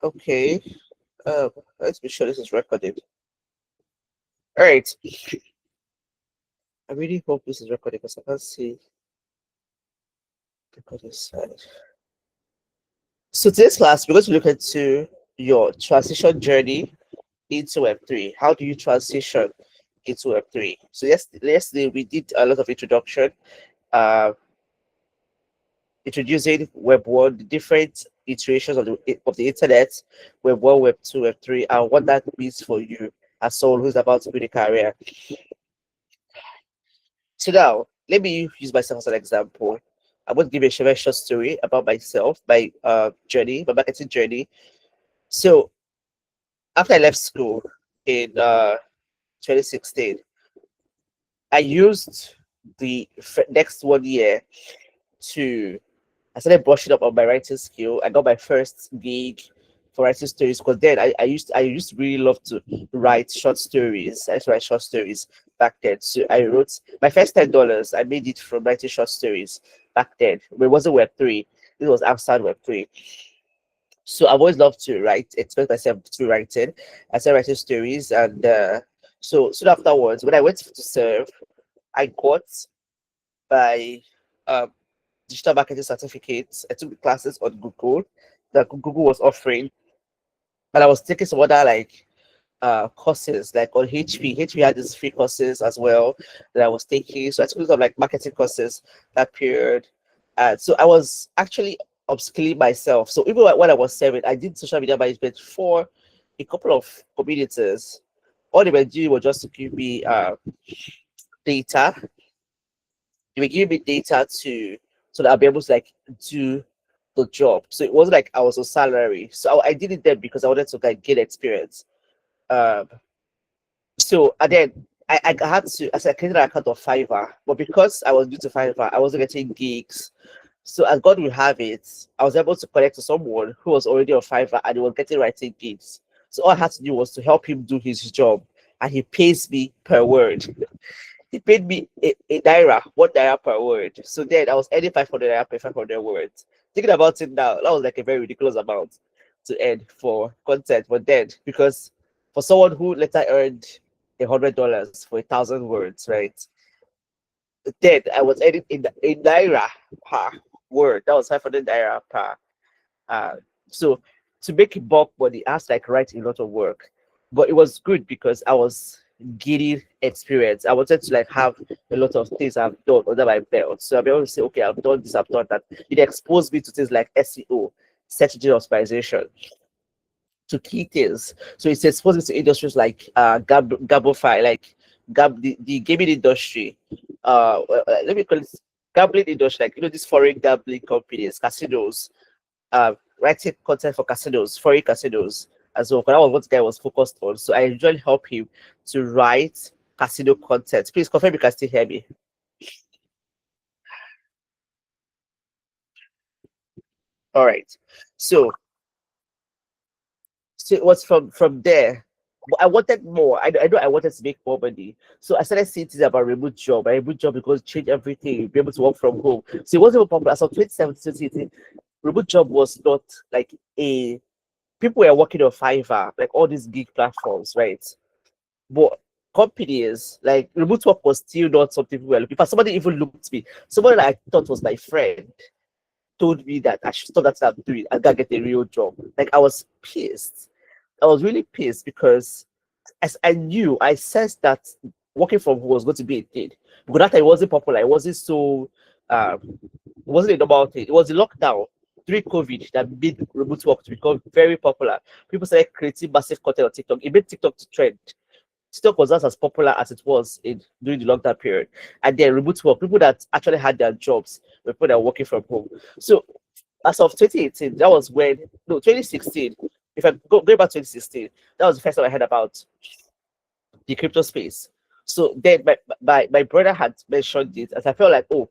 Okay. Let's be sure this is recorded. All right. I really hope this is recorded because I can't see the recording side. So today's class, we're going to look into your transition journey into Web3. How do you transition into Web3? So yesterday we did a lot of introduction, uh, introducing Web1, the different iterations of the internet, Web1, Web2, Web3, and what that means for you as someone who's about to build a career. So now, let me use myself as an example. I'm going to give you a very short story about myself, my journey, my marketing journey. So after I left school in 2016, I used the next 1 year to I started brushing up on my writing skill. I got my first gig for writing stories because then I used to really love to write short stories. I used to write short stories back then. So I wrote my first $10. I made it from writing short stories back then. But it wasn't Web3. It was outside Web3. So I've always loved to write, expect myself to writing. I started writing stories, and so soon afterwards, when I went to serve, I got my um, digital marketing certificates. I took the classes on Google that Google was offering, and I was taking some other like courses like on HP. HP had these free courses as well that I was taking. So I took some like marketing courses that period. And so I was actually upskilling myself. So even when I was serving, I did social media management for a couple of communities. All they were doing was just to give me data. They were giving me data to so that I'll be able to like do the job. So it wasn't like I was on salary. So I did it then because I wanted to like get experience. Um, so and then I had to as I created an account of Fiverr, but because I was new to Fiverr, I wasn't getting gigs. So as God will have it, I was able to connect to someone who was already on Fiverr and he was getting writing gigs. So all I had to do was to help him do his job, and he pays me per word. He paid me a naira, 1 naira per word. So then I was earning 500 naira per 500 words. Thinking about it now, that was like a very ridiculous amount to earn for content. But then, because for someone who later earned $100 for 1,000 words, right? Then I was earning in naira per word. That was 500 naira per. Uh, so to make it bulk money, I had to like write a lot of work, but it was good because I was gaining experience. I wanted to like have a lot of things I've done under my belt, so I'll be able to say, okay, I've done this, I've done that. It exposed me to things like SEO, search engine optimization, to key things. So it's exposed me to industries like Gabify, like the gaming industry. Let me call it gambling industry, like these foreign gambling companies, casinos, writing content for casinos, foreign casinos as well. 'Cause that was what the guy was focused on. So I usually help him to write casino content. Please confirm you can still hear me. All right. So so it was from there. But I wanted more. I know I wanted to make more money. So I started seeing things about remote job. A remote job because change everything, be able to work from home. So it wasn't even popular. As of 2017, 2018, remote job was not like a people were working on Fiverr, like all these gig platforms, right? But companies like remote work was still not something people were looking for. Somebody even looked at me. Somebody that I thought was my friend told me that I should stop that thing I'm doing and go get a real job. Like I was pissed. I was really pissed because as I knew, I sensed that working from home was going to be a thing. Because that time it wasn't popular. It wasn't so it wasn't a normal thing. It was the lockdown during COVID that made remote work to become very popular. People started creating massive content on TikTok. It made TikTok to trend. TikTok was not as popular as it was in during the lockdown period. And then remote work, people that actually had their jobs were people that were working from home. So as of 2018, that was when no 2016. If I go back to 2016, that was the first time I heard about the crypto space. So then my brother had mentioned it, as I felt like, oh,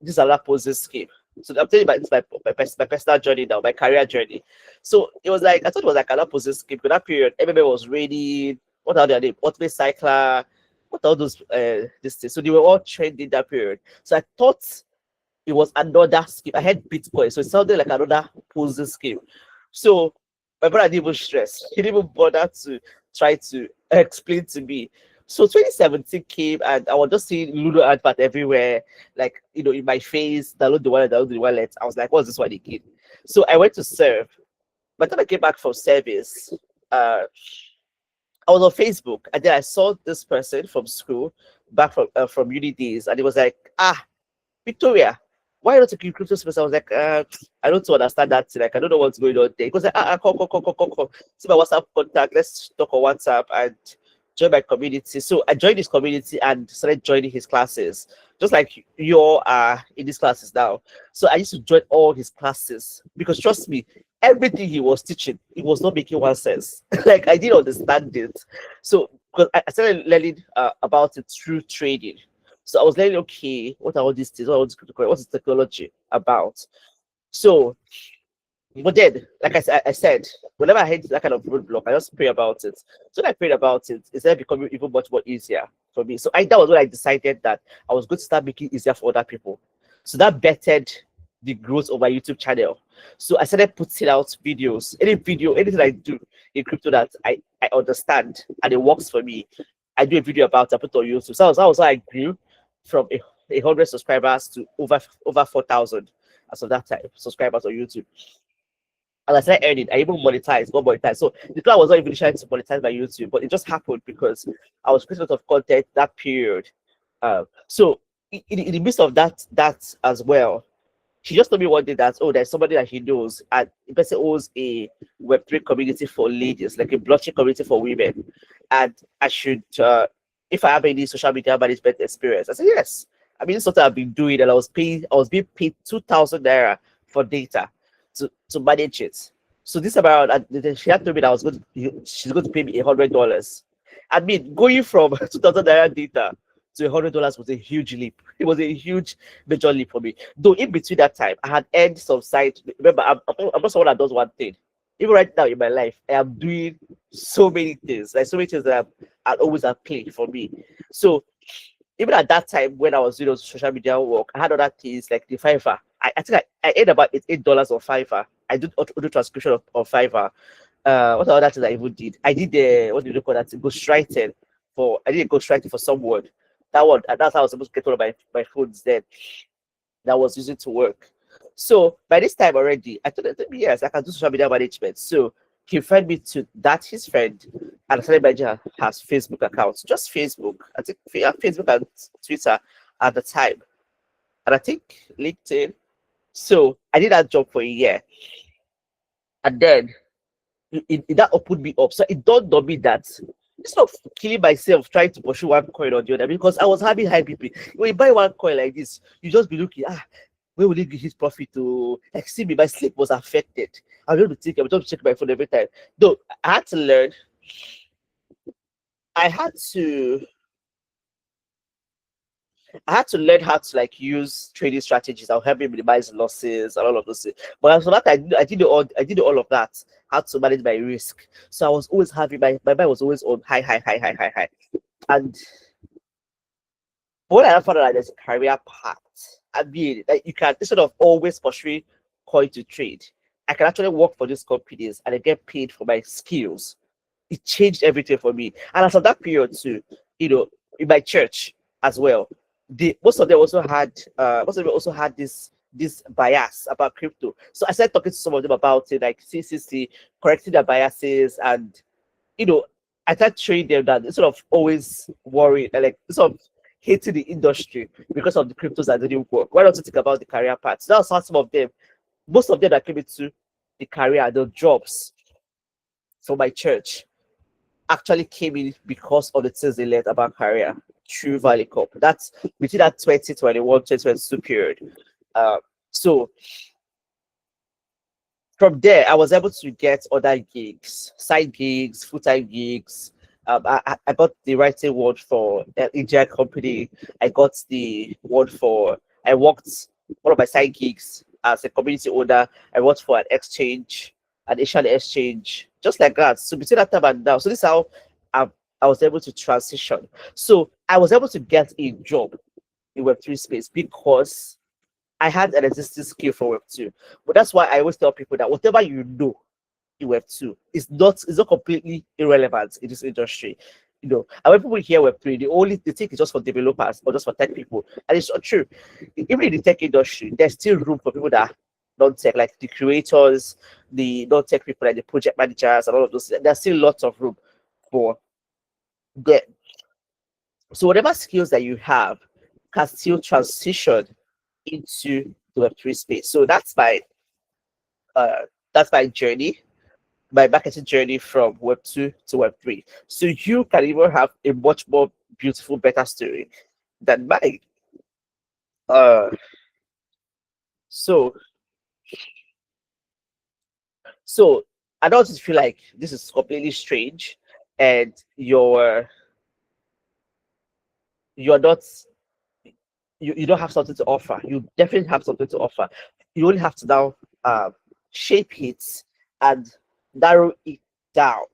this is another Ponzi scheme. So I'm telling you about this my personal journey now, my career journey. So it was like I thought it was like another Ponzi scheme. Because that period, everybody was ready. What are their name? Ultimate Cycler. What are those this thing? So they were all trending that period. So I thought it was another scheme. I had Bitcoin, so it sounded like another Ponzi scheme. So My brother didn't even stress. He didn't even bother to try to explain to me. So 2017 came and I was just seeing Ludo advert everywhere, like in my face, download the wallet. I was like, what's this one again? So I went to serve. By the time I came back from service, uh, I was on Facebook and then I saw this person from school back from uni days, and it was like, Victoria, why not taking crypto space? I was like, I don't understand that. Like, I don't know what's going on there. Because like, call. See my WhatsApp contact. Let's talk on WhatsApp and join my community. So I joined his community and started joining his classes, just like you're in these classes now. So I used to join all his classes because trust me, everything he was teaching, it was not making one sense. Like I didn't understand it. So because I started learning about it through trading. So I was learning, okay, what are all these things? What is technology about? So, but then, like I said, whenever I hit that kind of roadblock, I just pray about it. So when I prayed about it, it started becoming even much more easier for me. So that was when I decided that I was going to start making it easier for other people. So that bettered the growth of my YouTube channel. So I started putting out videos, anything I do in crypto that I understand and it works for me. I do a video about it, I put it on YouTube. So that was how I grew from 100 subscribers to over 4,000 as of that time subscribers on YouTube. And I started earning. I even monetized. So the plan was not even trying to monetize my YouTube, but it just happened because I was creating a lot of content that period. So in the midst of that as well, she just told me one day that, oh, there's somebody that he knows, and the person owns a Web3 community for ladies, like a blockchain community for women, and I should, if I have any social media management experience. I said yes. I mean, this is what I've been doing, and I was being paid 2,000 naira for data to manage it. So this about, she had told me that she's going to pay me $100. I mean, going from 2,000 naira data to $100 was a huge leap. It was a huge major leap for me. Though in between that time, I had earned some side. Remember, I'm not someone that does one thing. Even right now in my life, I am doing so many things, like so many things that are always at play for me. So even at that time when I was doing social media work, I had other things like the Fiverr. I think I earned about $8 on Fiverr. I did auto transcription of Fiverr. What other things I even did? I did the what do you call that? Ghostwriting for I did a ghostwriting for someone. That's how I was supposed to get one of my phones then that I was using to work. So by this time already, I told him, yes, I can do social media management. So he referred me to that his friend, and I started managing has Facebook accounts, just Facebook. I think Facebook and Twitter at the time, and I think LinkedIn. So I did that job for a year, and then that opened me up. So it dawned on me that instead of killing myself trying to pursue one coin or the other, because I was having high BP. When you buy one coin like this, you just be looking, where will it give his profit to? Like, see me, my sleep was affected. I was able to think, I was just check my phone every time. Though I had to learn, I had to I had to learn how to like use trading strategies that will help me minimize losses and all of those things. But after that, I did all of that. How to manage my risk. So I was always having my mind was always on high. And what I found out, like, there's a career path. I mean, like you can instead of always pursuing coin to trade, I can actually work for these companies and I get paid for my skills. It changed everything for me. And as of that period too, in my church as well, most of them also had this bias about crypto. So I started talking to some of them about it, like CCC, correcting their biases, and you know, I started showing them that instead of always worrying, like sort of hating the industry because of the cryptos that didn't work, why don't you think about the career path? So that's how some of them, most of them that came into the career, the jobs for my church actually came in because of the things they learned about career through Valley Cup. That's between that 2021 2022 period. Uh, so from there, I was able to get other gigs, side gigs, full-time gigs. I got the writing word for an Indian company. I got the word for, I worked one of my side gigs as a community owner. I worked for an exchange, an Asian exchange, just like that. So between that time and now, so this is how I, I was able to transition. So I was able to get a job in Web3 space because I had an existing skill for Web2. But that's why I always tell people that whatever you know, in Web2. It's not completely irrelevant in this industry. And when people hear Web3, they think it's just for developers or just for tech people. And it's not true. Even in the tech industry, there's still room for people that are non-tech, like the creators, the non-tech people, like the project managers, and all of those. There's still lots of room for them. So whatever skills that you have can still transition into the Web3 space. So uh that's my journey, my marketing journey from Web2 to Web3. So you can even have a much more beautiful, better story than mine. Uh so so I don't just feel like this is completely strange and you're not you don't have something to offer. You definitely have something to offer. You only have to now shape it and narrow it down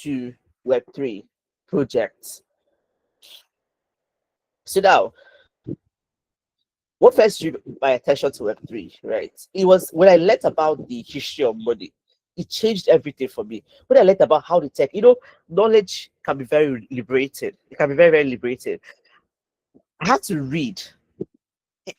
to Web3 projects. So now, what first drew my attention to Web3, right? It was when I learned about the history of money. It changed everything for me. When I learned about how the tech, knowledge can be very liberating. It can be very, very liberating. I had to read.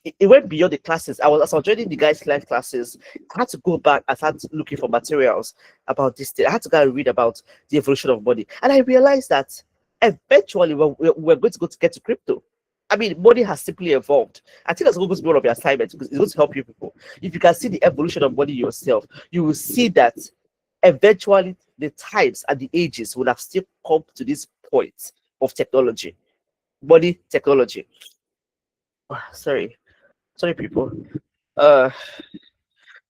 It went beyond the classes. As I was joining the guys' live classes, I had to go back and start looking for materials about this thing. I had to go and read about the evolution of money. And I realized that eventually we're going to get to crypto. I mean, money has simply evolved. I think that's going to be one of your assignments because it's going to help you people. If you can see the evolution of money yourself, you will see that eventually the times and the ages will have still come to this point of technology, money technology. Sorry, sorry, people. Uh,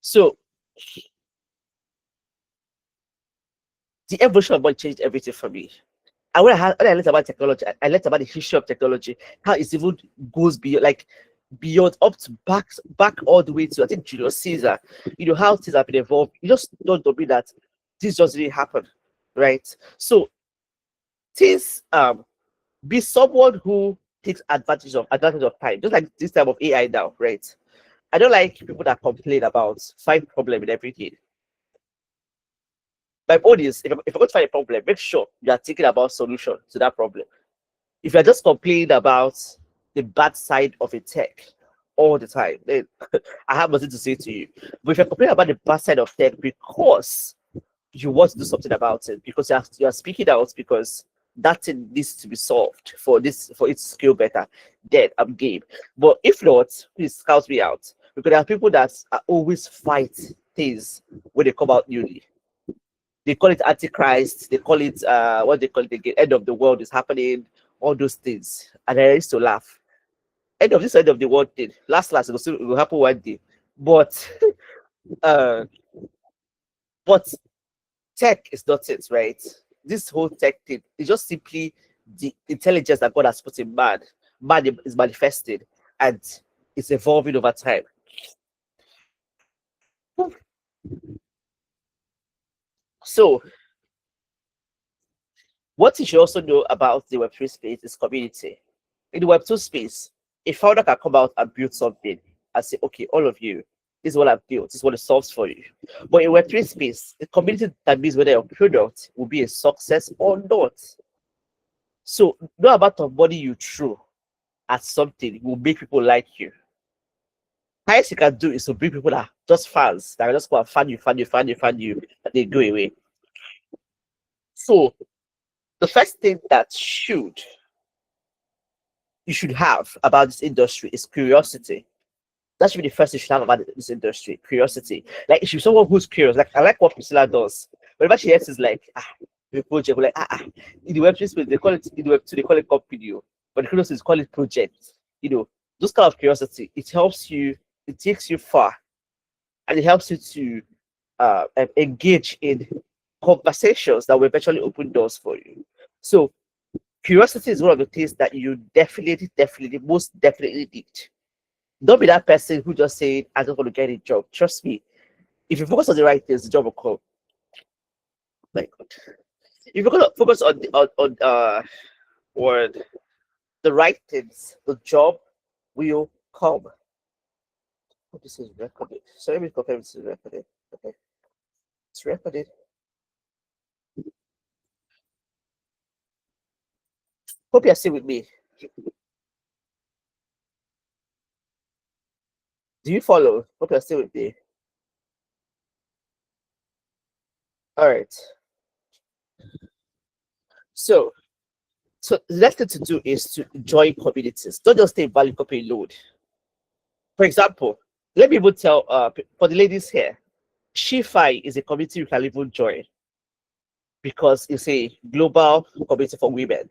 so the evolution of money changed everything for me. And when I learned about technology, I learned about the history of technology, how it even goes beyond, like beyond up to back all the way to I think Julius Caesar. How things have been evolved. You just don't know me that this just didn't happen, right? So things be someone who takes advantage of time, just like this type of AI now, right? I don't like people that complain about find problem in everything. My own is if you're going to find a problem, make sure you are thinking about solution to that problem. If you're just complaining about the bad side of a tech all the time, then I have nothing to say to you. But if you're complaining about the bad side of tech because you want to do something about it, because you are speaking out because that thing needs to be solved for it to scale better, then I'm game. But if not, please scout me out. Because there are people that are always fight things when they come out newly. They call it antichrist, they call it what they call it again, end of the world is happening, all those things. And I used to laugh. End of the world thing. Last it will happen one day. But uh but tech is not it, right? This whole tech thing is just simply the intelligence that God has put in man. Man is manifested and it's evolving over time. So what you should also know about the Web3 space is community. In the Web2 space, a founder can come out and build something and say, okay, all of you, this is what I've built, this is what it solves for you. But in Web3 space, the community determines whether your product will be a success or not. So no amount of money you throw at something will make people like you. Highest you can do is to bring people that are just fans, that are just go and fan you, and they go away. So the first thing that you should have about this industry is curiosity. That should be the first thing you should have about this industry. Curiosity. Like if you're someone who's curious, like I like what Priscilla does. Whenever she hears is like the project, we're like in the Web3 space, they call it in the Web2, they call it company, but the curiosity is call it project. Those kind of curiosity, it helps you, it takes you far, and it helps you to engage in conversations that will eventually open doors for you. So curiosity is one of the things that you definitely, most definitely need. Don't be that person who just say, I just want to get a job. Trust me, if you focus on the right things, the job will come. Like, if you're gonna focus on the right things, the job will come. Oh, this is recorded. So let me confirm this is recorded. Okay. It's recorded. Hope you're still with me. Do you follow? Hope you're still with me. All right. So, so the next thing to do is to join communities. Don't just stay in value copy load. For example, let me even tell for the ladies here, SheFi is a community you can even join because it's a global community for women.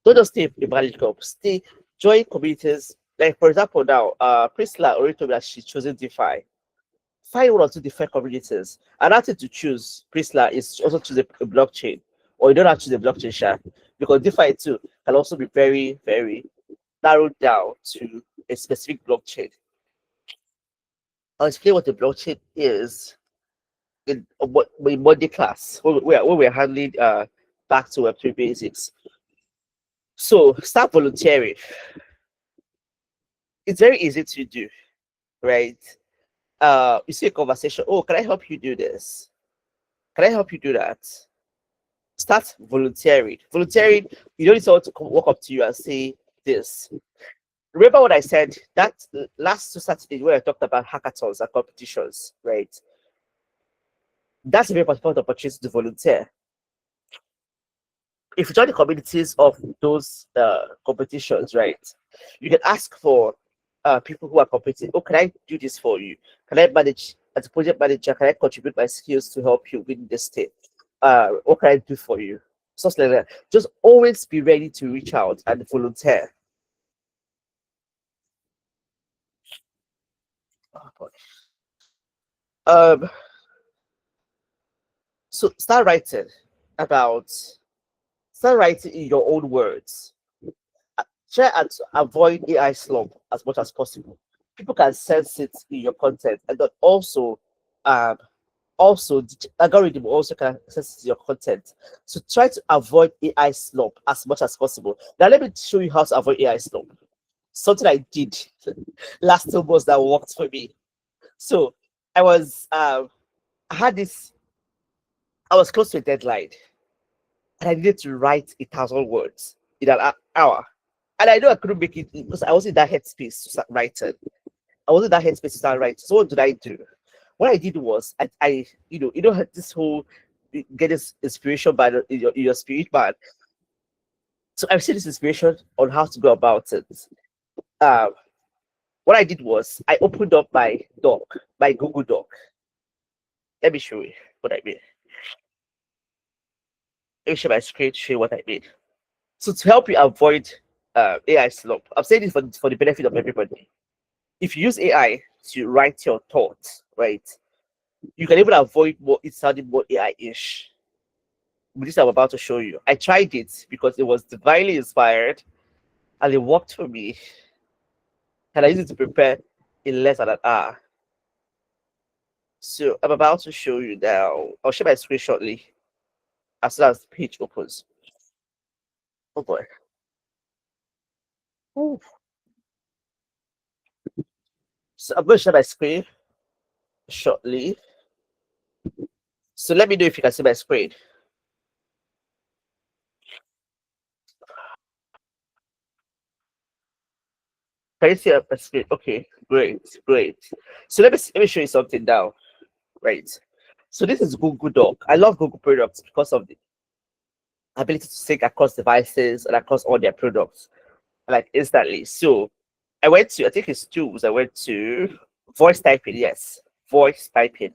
Don't just stay in value copy. Stay join communities. Like for example, now Priscilla already told me that she's choosing DeFi. Find one or two different communities. Another thing to choose, Priscilla, is also choose a blockchain. Or you don't have to choose a blockchain share because DeFi too can also be very, very narrowed down to a specific blockchain. I'll explain what the blockchain is in Monday class when we're handling back to Web3 basics. So start volunteering. It's very easy to do, right? You see a conversation. Oh, can I help you do this? Can I help you do that? Start volunteering. Volunteering, you don't need someone to walk up to you and say this. Remember what I said that last Saturday when I talked about hackathons and competitions, right? That's a very important opportunity to volunteer. If you join the communities of those competitions, right, you can ask for people who are competing. Oh, can I do this for you? Can I manage as a project manager? Can I contribute my skills to help you win this state? What can I do for you? Something like that. Just always be ready to reach out and volunteer. Oh, boy. Um, so about start writing in your own words. Try and avoid AI slump as much as possible. People can sense it in your content, and then um, also the algorithm also can sense your content. So try to avoid AI slump as much as possible. Now let me show you how to avoid AI slump. Something I did last 2 months that worked for me. So I was I had this. I was close to a deadline, and I needed to write 1,000 words in an hour. And I know I couldn't make it because I was in that headspace to start writing. I was in that headspace to start writing. So what did I do? What I did was I this whole get this inspiration by in your spirit man. So I received this inspiration on how to go about it. Um, what I did was I opened up my Google Doc. Let me show you what I mean. Let me share my screen to show you what I mean. So to help you avoid AI slump, I'm saying this for the benefit of everybody. If you use AI to write your thoughts, right, you can even avoid more it sounding more AI-ish. This I'm about to show you. I tried it because it was divinely inspired and it worked for me. And I used it to prepare in less than an hour. So I'm about to show you now. I'll share my screen shortly as soon as the page opens. Oh boy. Ooh. So I'm going to share my screen shortly. So let me know if you can see my screen. Can you see my screen? Okay, great, great. So let me show you something now. Right. So this is Google Doc. I love Google products because of the ability to sync across devices and across all their products like instantly. So I think it's tools. I went to voice typing. Yes, voice typing.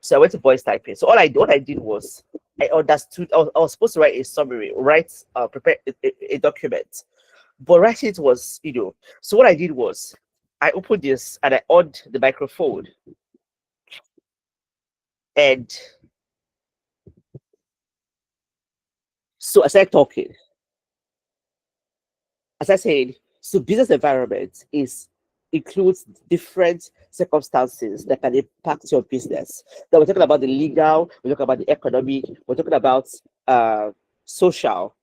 So I went to voice typing. So what I did was I understood. I was supposed to write a summary, prepare a document, but writing it was So what I did was I opened this and I on the microphone and so I started talking. As I said, so business environment is includes different circumstances that can impact your business. Now we're talking about the legal, we're talking about the economic, we're talking about social.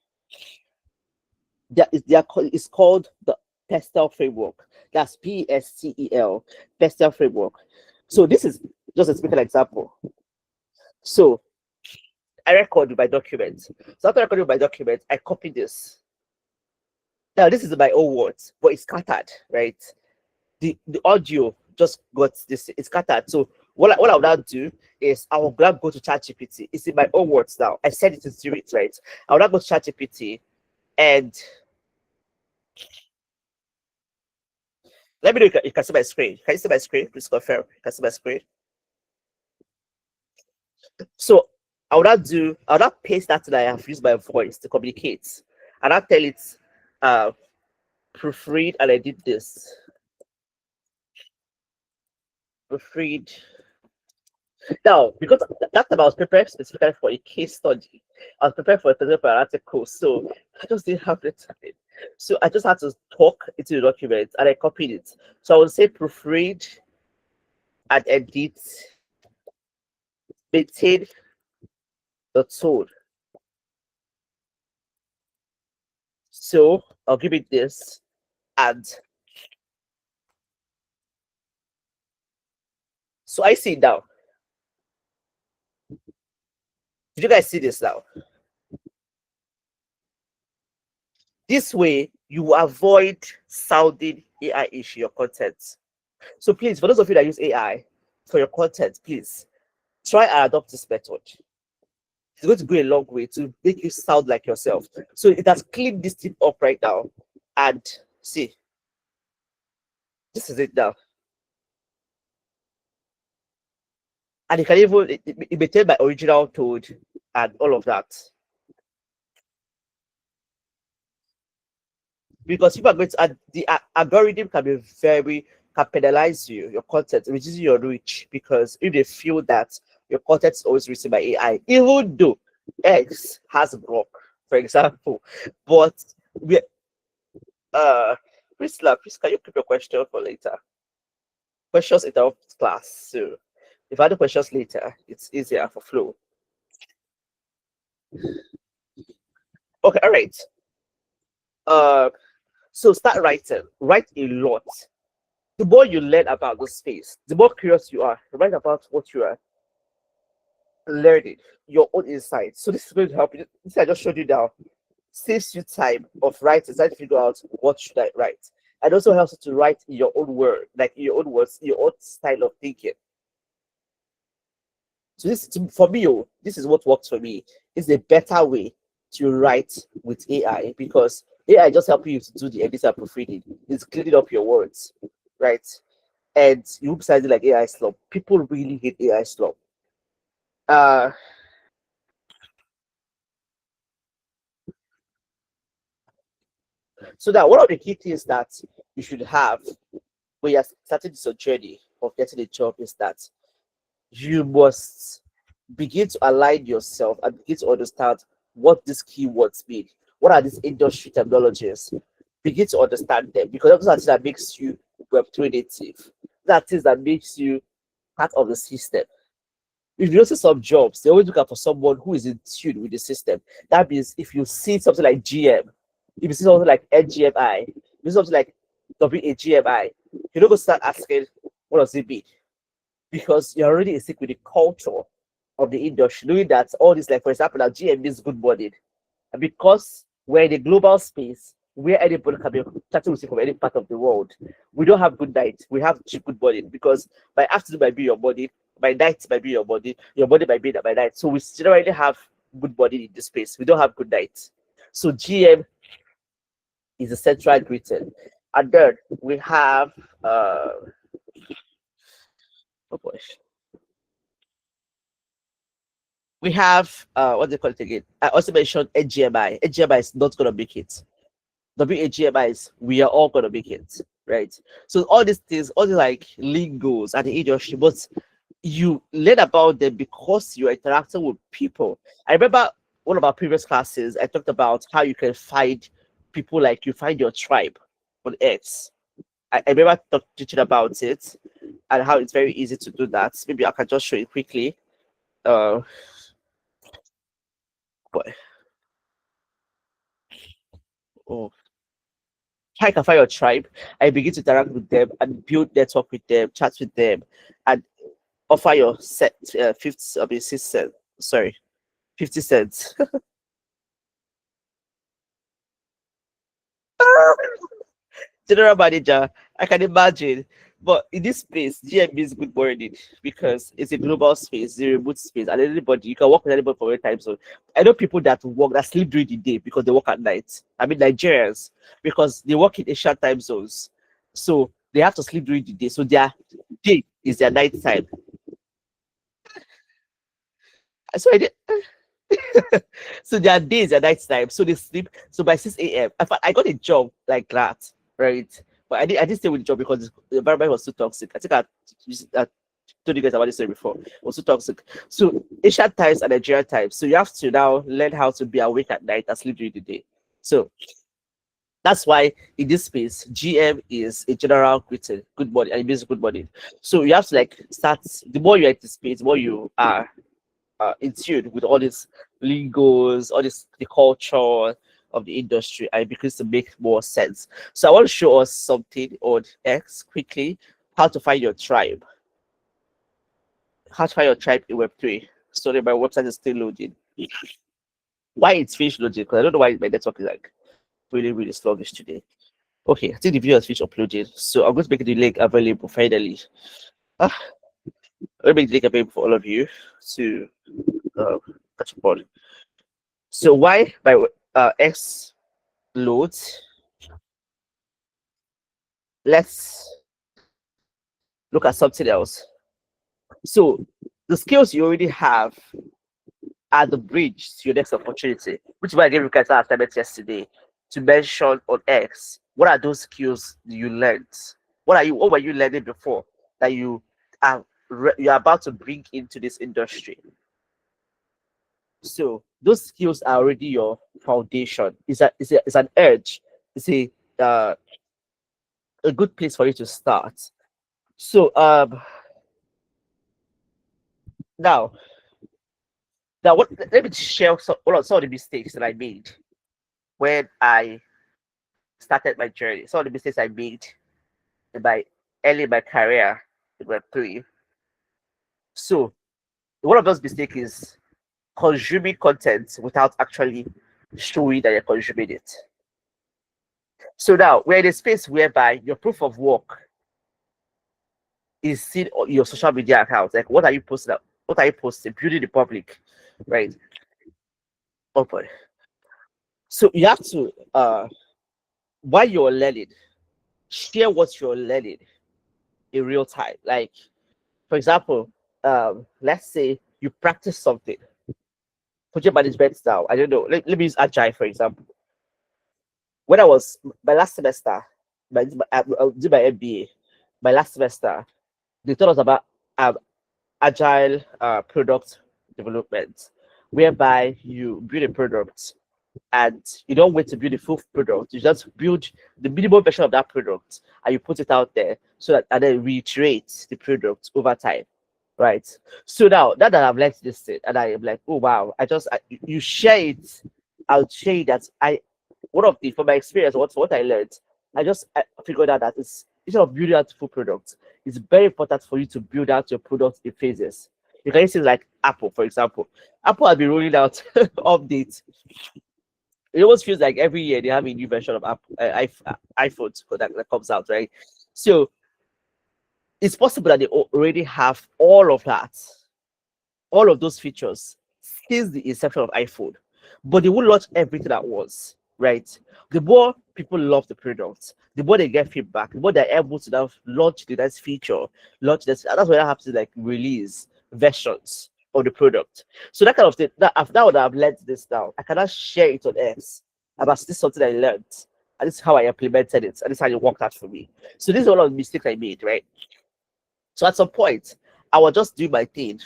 It's called the PESTEL framework. That's PESTEL, PESTEL framework. So this is just a typical example. So I record my documents. So after recording my documents, I copy this. Now this is my own words, but it's scattered, right? The audio just got this, it's scattered. So what I would now do is I will grab go to ChatGPT. It's in my own words now. I said it into it, right? I will now go to ChatGPT and let me know if you can see my screen. Can you see my screen? Please confirm. You can see my screen. So I would not paste that that I have used my voice to communicate. And I'll tell it uh proofread and I did this. Proofread. Now, because that time I was prepared specifically for a case study, I was prepared for a specific article, so I just didn't have the time. So I just had to talk into the document and I copied it. So I would say proofread and edit, maintain the tone. So I'll give it this, and so I see it now. Did you guys see this now? This way, you avoid sounding AI-ish in your content. So please, for those of you that use AI for your content, please try and adopt this method. It's going to go a long way to make you sound like yourself. So it has cleaned this thing up right now. And see, this is it now. And you can even it maintain my original tone and all of that. Because people are going to, and the algorithm can be very, can penalize you, your content, reducing your reach, because if they feel that your content is always written by AI, even though X has Grok, for example, but we Priscilla, please can you keep your question for later? Questions in the class. So if I do questions later, it's easier for flow. Okay, all right. Uh so start writing. Write a lot. The more you learn about the space, the more curious you are. Write about what you are learning, your own insights. So this is going to help you. This I just showed you now saves you time of writing, trying to figure out what should I write. And also helps you to write in your own word, like in your own words, your own style of thinking. So this for me, oh, this is what works for me. It's a better way to write with AI because AI just helping you to do the editing and proofreading. It's cleaning up your words, right? And you besides like AI slump. People really hate AI slump. Uh so that one of the key things that you should have when you're starting this journey of getting a job is that you must begin to align yourself and begin to understand what these keywords mean. What are these industry terminologies? Begin to understand them because those are things that makes you Web3 native. That is that makes you part of the system. If you notice some jobs, they always look out for someone who is in tune with the system. That means if you see something like GM, if you see something like NGMI, if you see something like WAGMI, you don't go start asking what does it mean because you're already in sync with the culture of the industry, knowing that all this, like for example, now GM is good morning, and because we're in a global space where anybody can be chatting with you from any part of the world, we don't have good night. We have good morning because my afternoon might be your morning, my night might be your body might be my night. So we generally have good morning in this space. We don't have good night. So GM is a central greeting, and then we have oh boy, we have what do they call it again? I also mentioned NGMI. NGMI is not gonna make it. WAGMI is we are all gonna make it, right? So all these things, all the like lingos and the industry, but you learn about them because you're interacting with people. I remember one of our previous classes, I talked about how you can find people like you find your tribe on X. I remember teaching about it and how it's very easy to do that. Maybe I can just show you quickly. Uh, boy, oh, how you can find your tribe. I begin to interact with them and build network with them, chat with them, and offer your set 50, I mean 6 cents. Sorry, 50 cents. General manager, I can imagine. But in this space, GMB is good morning because it's a global space, it's a remote space, and anybody you can work with anybody for any time zone. I know people that sleep during the day because they work at night. I mean Nigerians because they work in Asian time zones, so they have to sleep during the day. So their day is their night time. So I did, so their days and night time. So they sleep. So by 6 a.m. In fact, I got a job like that, right? But I didn't stay with the job because the environment was too toxic. I think I told you guys about this story before. It was too toxic. So Asian times and Nigerian times. So you have to now learn how to be awake at night and sleep during the day. So that's why in this space, GM is a general greeting, good morning, and it means good morning. So you have to like start. The more you anticipate, the more you are in tune with all these lingos, all this the culture of the industry, and it begins to make more sense. So I want to show us something on X quickly, how to find your tribe. How to find your tribe in Web3. Sorry, my website is still loading. Why it's finished loading? Because I don't know why my network is like really, really sluggish today. Okay, I think the video has finished uploading. So I'm going to make the link available finally. Ah, let me make the link available for all of you to uh, catch up on. So why by X loads, let's look at something else. So the skills you already have are the bridge to your next opportunity, which is why I gave you guys an assignment yesterday to mention on X. What are those skills you learned? What were you learning before that are you're about to bring into this industry? So those skills are already your foundation. It's an edge. It's a good place for you to start. So now what let me share some of the mistakes that I made when I started my journey. Some of the mistakes I made in my early in my career in Web3. So one of those mistakes is consuming content without actually showing that you're consuming it. So now we're in a space whereby your proof of work is seen on your social media accounts. Like what are you posting? What are you posting? Building the public, right? Open. So you have to while you're learning, share what you're learning in real time. Like, for example, let's say you practice something, project management style. I don't know. Let me use Agile, for example. When I was my last semester, I did my MBA, my last semester, they taught us about Agile product development, whereby you build a product and you don't wait to build the full product. You just build the minimum version of that product and you put it out there so that and then reiterate the product over time. Right. So now that I've learned this thing and I am like, oh wow, you share it. I'll share that one of the from my experience, what I learned, I figured out that it's instead of building out full products, it's very important for you to build out your product in phases. You can see like Apple, for example. Apple has been rolling out updates. It almost feels like every year they have a new version of iPhone that comes out, right? So it's possible that they already have all of those features since the inception of iPhone, but they will launch everything at once, right? The more people love the product, the more they get feedback, the more they're able to now launch the next feature, launch this. That's why I have to like release versions of the product. So that kind of thing. That after that, I've learned this now, I cannot share it on X about this is something I learned, and this is how I implemented it, and this is how it worked out for me. So this is one of the mistakes I made, right? So at some point, I was just doing my thing.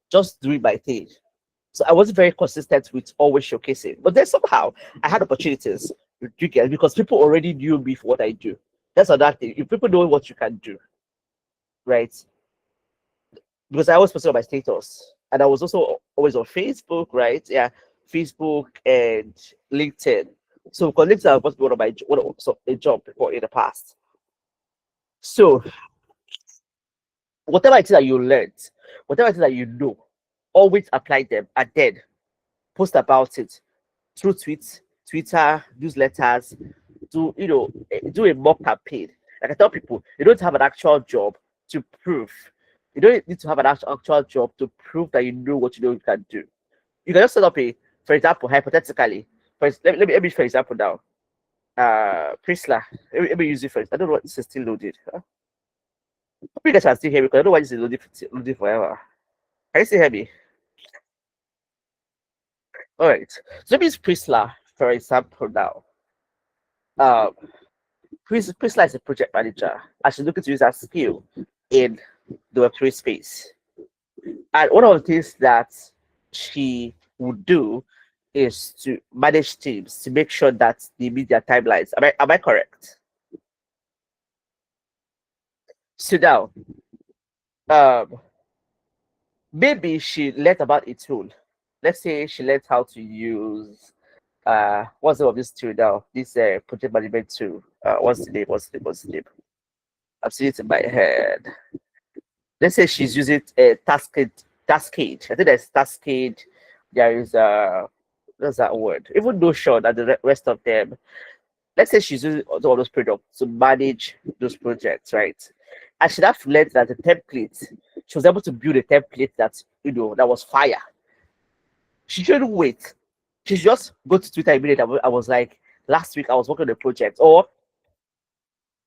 So I wasn't very consistent with always showcasing. But then somehow I had opportunities you get because people already knew me for what I do. That's another thing. If people know what you can do, right? Because I always posted on my status. And I was also always on Facebook, right? Yeah, Facebook and LinkedIn. So because LinkedIn was one of my so a job before in the past. So whatever it is that you learned, whatever it is that you know, always apply them and then post about it through tweets, Twitter, newsletters, do a mock campaign. Like I tell people, you don't have an actual job to prove. You don't need to have an actual job to prove that you know what you know you can do. You can just set up for example, hypothetically, let me for example now, Prisla. Let me use it first. I don't know what this is still loaded. Huh? Hope you guys can still hear me because I don't know why this is loading forever. Can you still hear me? All right. So let me use Prisla for example now. Um, Prisla is a project manager and she's looking to use her skill in the Web3 space. And one of the things that she would do is to manage teams to make sure that they meet their timelines. Am I correct? So now, um, maybe she learned about a tool. Let's say she learned how to use what's the name of this tool now? This project management tool. What's the name? What's the name? I'm seeing it in my head. Let's say she's using Taskade. I think there's Taskade. There is what's that word? Even Notion and the rest of them. Let's say she's using all those products to manage those projects, right? And she have learned that the template, she was able to build a template that that was fire. She shouldn't wait. She should just go to Twitter immediately. I was like, last week I was working on a project, or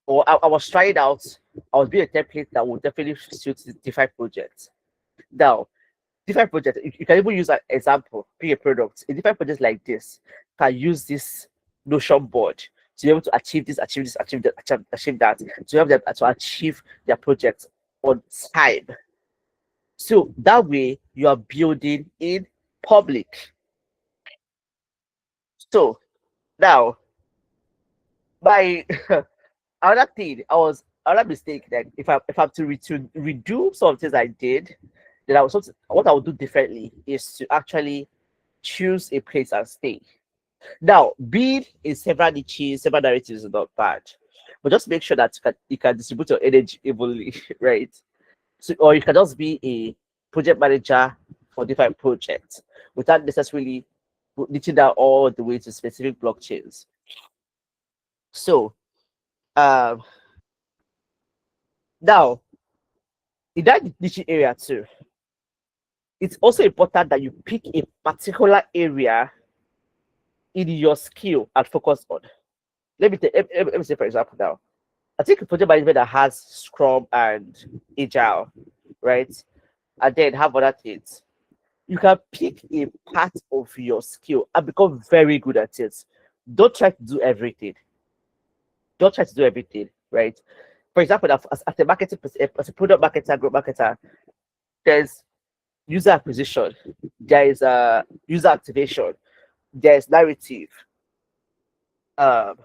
I was trying out. I was building a template that would definitely suit the different projects. Now, different projects, you can even use an example, pick a product. In different projects like this, you can use this Notion board to be able to achieve this, achieve that, to help them to achieve their project on time. So that way you are building in public. So now my another thing, another mistake that if I'm to redo some things I did, then what I would do differently is to actually choose a place and stay. Now, being in several niches, several narratives is not bad, but just make sure that you can distribute your energy evenly, right? So, or you can just be a project manager for different projects without necessarily niching down all the way to specific blockchains. So, um, now in that niche area too, it's also important that you pick a particular area in your skill and focus on. Let me say, for example, now, I think a project management that has Scrum and Agile, right? And then have other things. You can pick a part of your skill and become very good at it. Don't try to do everything. Don't try to do everything, right? For example, as a marketing, as a product marketer, growth marketer, there's user acquisition, there is user activation, there's narrative. Um,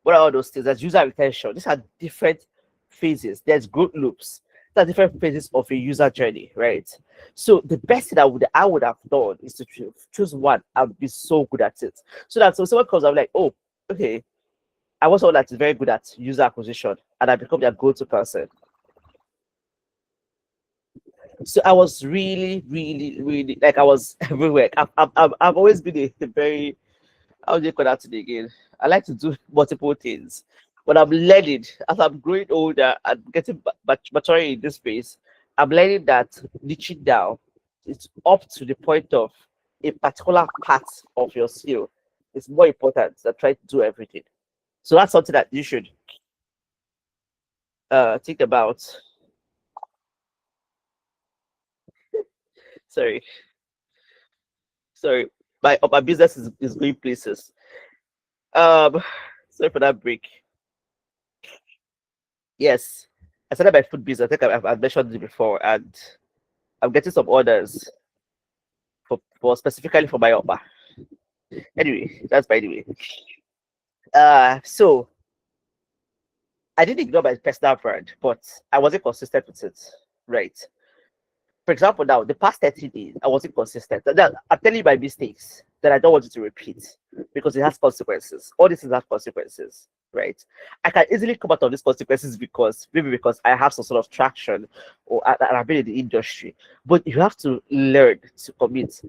what are all those things? There's user retention. These are different phases. There's growth loops. There are different phases of a user journey, right? So the best thing I would have done is to choose one and be so good at it. So that so someone comes, I'm like, oh, okay, I was someone that is very good at user acquisition, and I become their go-to person. So I was really, really, really like I was everywhere. I've always been a very, how do you call that today again? I like to do multiple things. But I'm learning as I'm growing older and getting maturing in this space. I'm learning that niching down is up to the point of a particular part of your skill. It's more important than trying to do everything. So that's something that you should think about. Sorry, sorry. My business is going places. Um, sorry for that break. Yes, I started my food business. I think I've mentioned it before, and I'm getting some orders for specifically for my offer. Anyway, that's by the way. So I didn't ignore my personal brand, but I wasn't consistent with it. Right. For example, now the past 30 days, I wasn't consistent. I'm telling you my mistakes that I don't want you to repeat because it has consequences. All this has consequences. right? I can easily come out of these consequences because maybe because I have some sort of traction or I've been in the industry. But you have to learn to commit.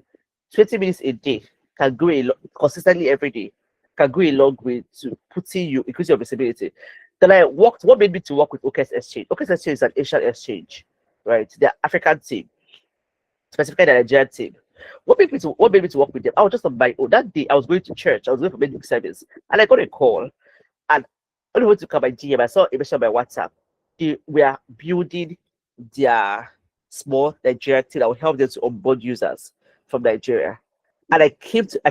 20 minutes a day can go consistently every day can go a long way to putting you increase your visibility. Then I worked. What made me to work with OKS Exchange? OKS Exchange is an Asian exchange, right? They're African team, specifically the Nigerian team. What made me to work with them? I was just on my own. That day I was going to church. I was going for medical service, and I got a call. And when I went to come my GM, I saw a message on my WhatsApp. They were building their small Nigerian team that would help them to onboard users from Nigeria. And I came to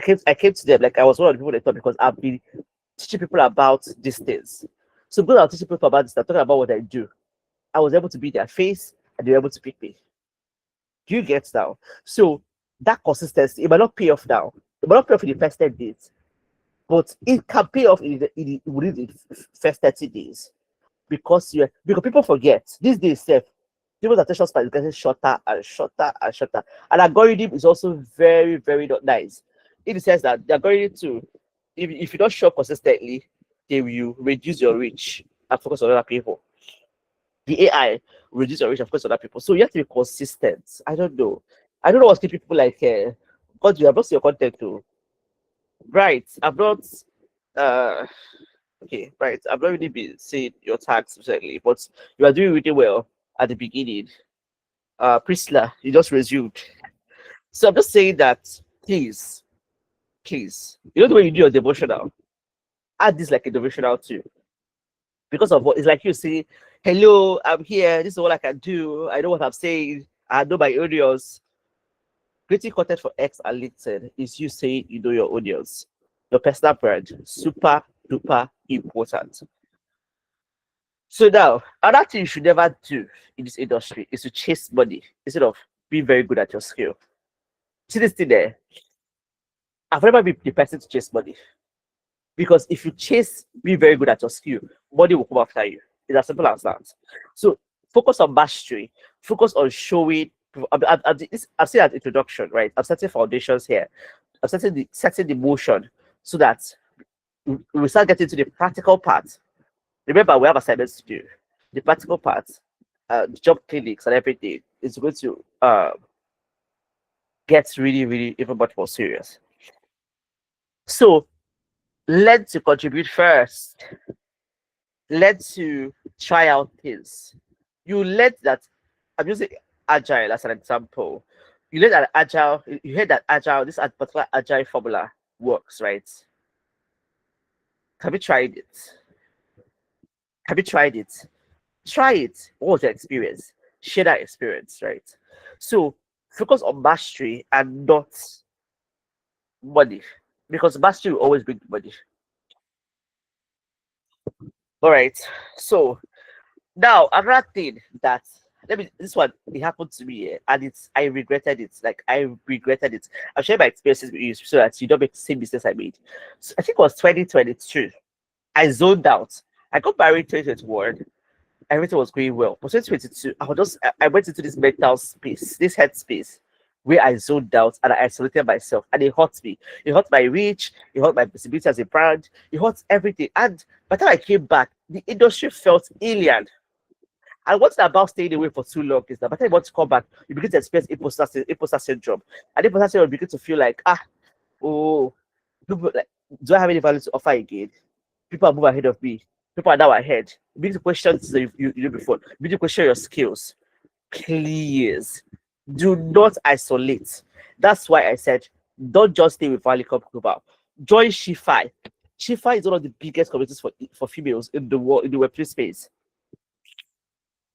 them like I was one of the people they thought because I've been teaching people about these things. So because I was teaching people about this, I'm talking about what I do. I was able to be their face and they were able to pick me. Do you get now? So that consistency, it might not pay off now. It might not pay off in the first 10 days, but it can pay off within the first 30 days because people forget these days, Steph, people's attention span is getting shorter and shorter and shorter. And algorithm is also very, very not nice. In the sense that the algorithm too, if you don't show up consistently, they will reduce your reach and focus on other people. The AI will reduce your reach and focus on other people. So you have to be consistent. I don't know. I don't know what's keeping people like God, you have not seen your content too. Right. I'm not uh okay, right. I've not really been seeing your tags recently, but you are doing really well at the beginning. Priscilla, you just resumed. So I'm just saying that please, please, you know the way you do your devotional, add this like a devotional too. Because of what it's like you say, hello, I'm here, this is what I can do, I know what I'm saying, I know my audience. Creating content for X and LinkedIn is you saying you know your audience. Your personal brand, super duper important. So now, another thing you should never do in this industry is to chase money instead of being very good at your skill. See this thing there? I've never been the person to chase money because if you chase, be very good at your skill, money will come after you. It's as simple as that. So focus on mastery, focus on showing. I've seen that introduction, right? I'm setting foundations here. I'm setting the motion so that we start getting to the practical part. Remember, we have assignments to do. The practical part, job clinics and everything is going to get really, really even much more serious. So learn to contribute first. Learn to try out things. You learn that I'm using agile as an example. You learn that agile, you heard that agile, this particular agile formula works, right? Have you tried it? Have you tried it? Try it. What was your experience? Share that experience, right? So focus on mastery and not money. Because mastery will always bring money. All right. So now another thing that let me this one it happened to me and I regretted it. Like I regretted it. I'll share my experiences with you so that you don't make the same mistakes I made. So I think it was 2022. I zoned out. I got married 2021. Everything was going well. But 2022, I went into this mental space, this head space where I zoned out and I isolated myself and it hurt me. It hurt my reach, it hurt my visibility as a brand, it hurt everything. And by the time I came back, the industry felt alien. And what's about staying away for too long is that by the time you want to come back, you begin to experience imposter syndrome. And imposter syndrome begin to feel like, oh, like, do I have any value to offer again? People are moving ahead of me. People are now ahead. You begin to question things that you did before. You begin to question your skills. Please do not isolate. That's why I said don't just stay with Valley Cup Global. Join Shifi. Shifi is one of the biggest communities for females in the world in the Web3 space.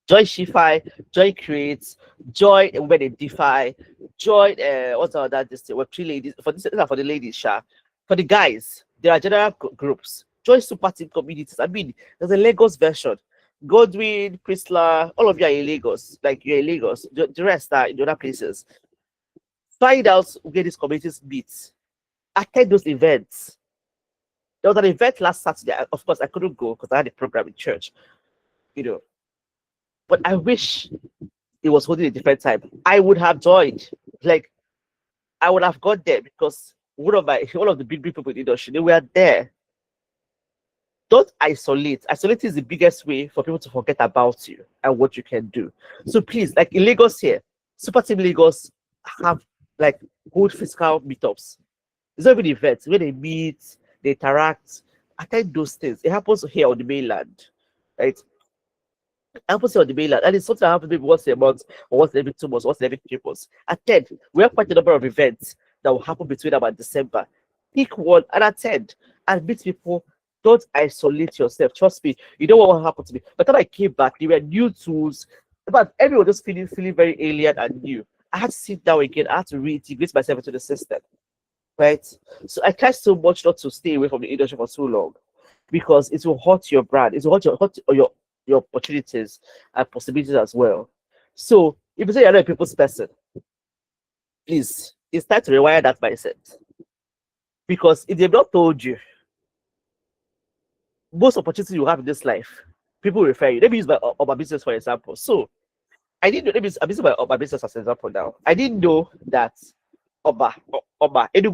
Join Shifi, join Create, join Women in DeFi, join what's that this Web3 ladies for the ladies, Sha. For the guys, there are general groups. Join super team communities. I mean, there's a Lagos version. Godwin, Priscilla, all of you are in Lagos. Like you're in Lagos. The rest are in other places. Find out where these communities meet. Attend those events. There was an event last Saturday. Of course, I couldn't go because I had a program in church. You know, but I wish it was holding a different time. I would have joined. Like I would have got there because one of the big people in the industry, they were there. Don't isolate. Isolate is the biggest way for people to forget about you and what you can do. So please, like in Lagos here, Super Team Lagos have like good physical meetups. It's not even events where they meet, they interact. Attend those things. It happens here on the mainland, right? Happens on the mainland, and it's something that happens maybe once a month or once every 2 months, once every 3 months. Attend. We have quite a number of events that will happen between now and December. Pick one and attend and meet people. Don't isolate yourself. Trust me, you know what will happen to me. By the time I came back, there were new tools, but everyone just feeling very alien and new. I had to sit down again. I had to reintegrate myself into the system, right? So I try so much not to stay away from the industry for so long because it will hurt your brand. It will hurt your opportunities and possibilities as well. So if you say you're not a people's person, please, it's time to rewire that mindset. Because if they've not told you, most opportunities you have in this life, people refer you. Let me use my business for example. So I didn't know, let me use, I'm using my business as an example now. I didn't know that Enugu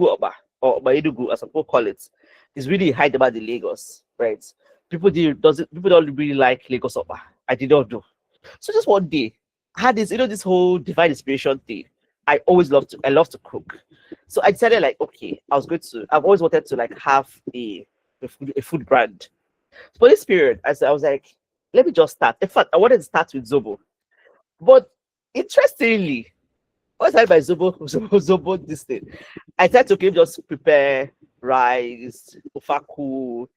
Oba, or Oba Enugu, as people call it, is really high demand in Lagos, right? People don't really like Lagos Oba. I did not know. So just one day, I had this, this whole divine inspiration thing. I love to cook. So I decided like, okay, I've always wanted to like have a food brand. For this period, I was like, let me just start. In fact, I wanted to start with Zobo. But interestingly, once I buy Zobo this thing, I tried to okay, just prepare rice, ofaku,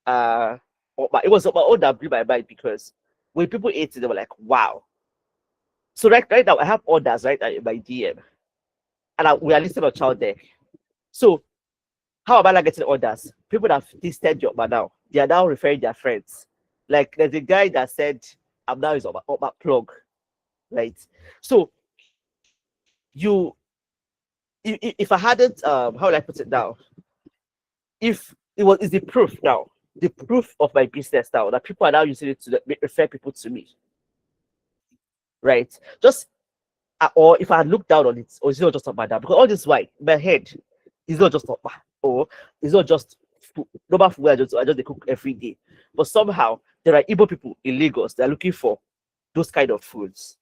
but it was my own that blew my mind because when people ate it, they were like, wow. So right now I have orders right in my DM, and we are listed on child deck. So how am I not getting orders? People that have tasted your now, they are now referring their friends. Like there's a guy that said, I'm now his Oba plug, right? So you if I hadn't how will I put it now? If it's the proof now, the proof of my business now that people are now using it to refer people to me, right? Just or if I had looked down on it, or it's not just about that, because all this white my head is not just about, or it's not just food, normal food I just cook every day. But somehow there are Igbo people in Lagos that are looking for those kind of foods.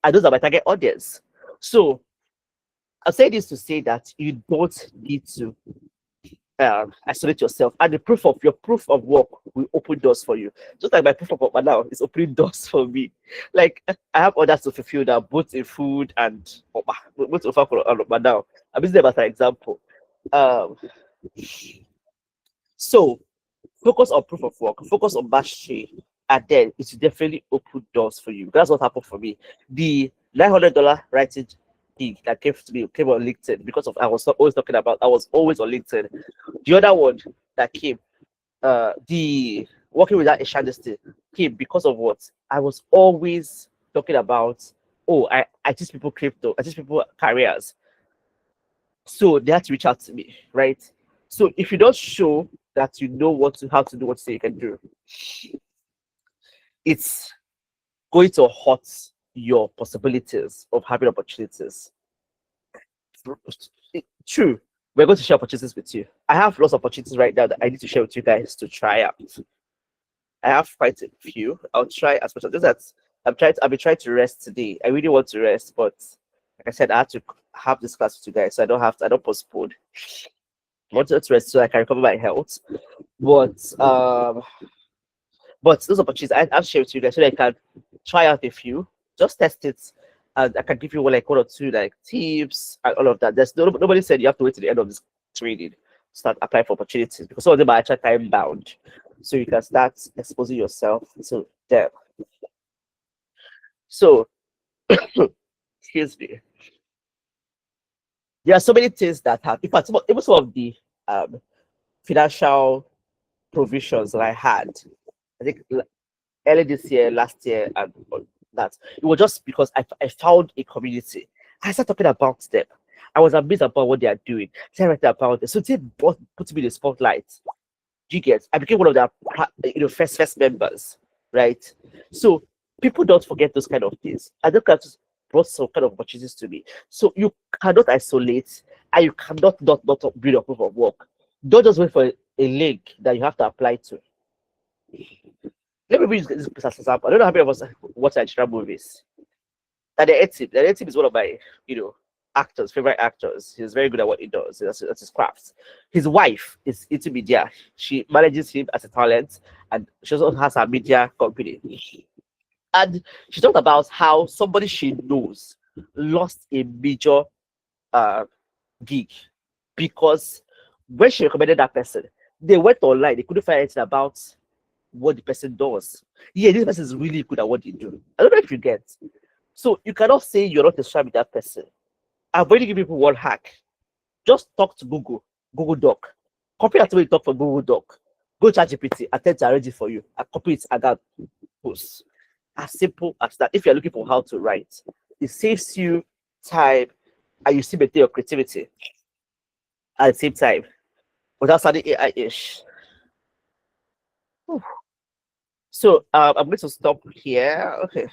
And those are my target audience. So I'll say this to say that you don't need to isolate yourself, and the proof of work will open doors for you. Just like my proof of work now is opening doors for me. Like I have orders to fulfill now, both in food and both now. I'm using them as an example. Um, so focus on proof of work, focus on mastery, and then it will definitely open doors for you. That's what happened for me. The $900 writing gig that came on LinkedIn because of I was always on LinkedIn. The other one that came, the working with that Ishandesti came because of what I was always talking about. Oh, I teach people crypto, I teach people careers. So they had to reach out to me, right? So if you don't show that you know how to do what you can do, it's going to hurt your possibilities of having opportunities. True, we're going to share opportunities with you. I have lots of opportunities right now that I need to share with you guys to try out. I have quite a few. I'll try as much as that. I've been trying to rest today. I really want to rest, but like I said, I have to have this class with you guys, so I don't postpone. I want to rest so I can recover my health. But those opportunities I'll share with you guys so that I can try out a few, just test it, and I can give you one or two like tips and all of that. There's nobody said you have to wait to the end of this training to start applying for opportunities because some of them are actually time bound, so you can start exposing yourself to them. So, excuse me. There are so many things that have, in fact, even some of the financial provisions that I had, I think early this year, last year, and all that. It was just because I found a community. I started talking about them. I was amazed about what they are doing. Started writing about it. So they put me in the spotlight. Do you get? I became one of their first members, right? So people don't forget those kind of things. I don't have to brought some kind of opportunities to me. So you cannot isolate and you cannot not build a proof of work. Don't just wait for a link that you have to apply to. Let me use this as an example. I don't know how many of us watch Nigerian movies. And the A-Team is one of my, you know, actors, favorite actors. He's very good at what he does. That's his craft. His wife is into media. She manages him as a talent, and she also has her media company. And she talked about how somebody she knows lost a major uh, gig because when she recommended that person, they went online. They couldn't find anything about what the person does. Yeah, this person is really good at what they do. I don't know if you get. So you cannot say you're not a social media person. I've already given people one hack. Just talk to Google Doc. Copy that way you talk for Google Doc. Go to ChatGPT, attempt to arrange it for you. I copy it and that post. As simple as that. If you're looking for how to write, it saves you time and you still maintain your creativity at the same time without sounding AI-ish. So I'm going to stop here. Okay.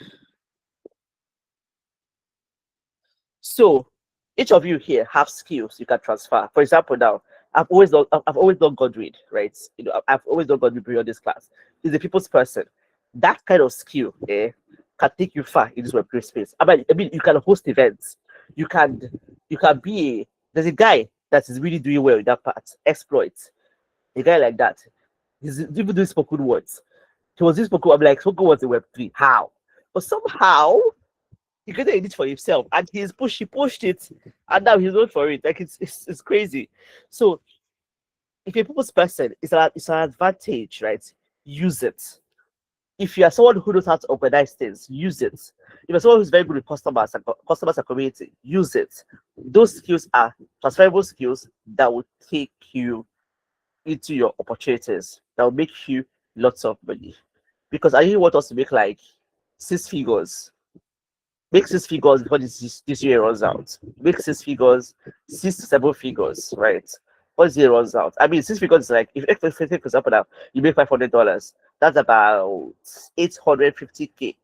So each of you here have skills you can transfer. For example, now I've always done God read, right? You know, I've always done God read beyond this class. Is a people's person. That kind of skill, can take you far in this Web3 space. I mean, you can host events. You can, you can be. There's a guy that is really doing well in that part. Exploits. A guy like that. He's even doing spoken words. He was doing spoken. I'm like, spoken words in Web3. How? But somehow he created it for himself and he pushed it and now he's known for it. Like it's crazy. So if you're a people's person, it's an advantage, right? Use it. If you are someone who knows how to organize things, use it. If you're someone who's very good with customers and community, use it. Those skills are transferable skills that will take you into your opportunities, that will make you lots of money. Because I really want us to make like 6 figures. Make 6 figures before this year runs out. Make 6 figures, 6 to 7 figures, right? Once the year runs out. I mean, 6 figures is like if for example now you make $500, that's about 850K.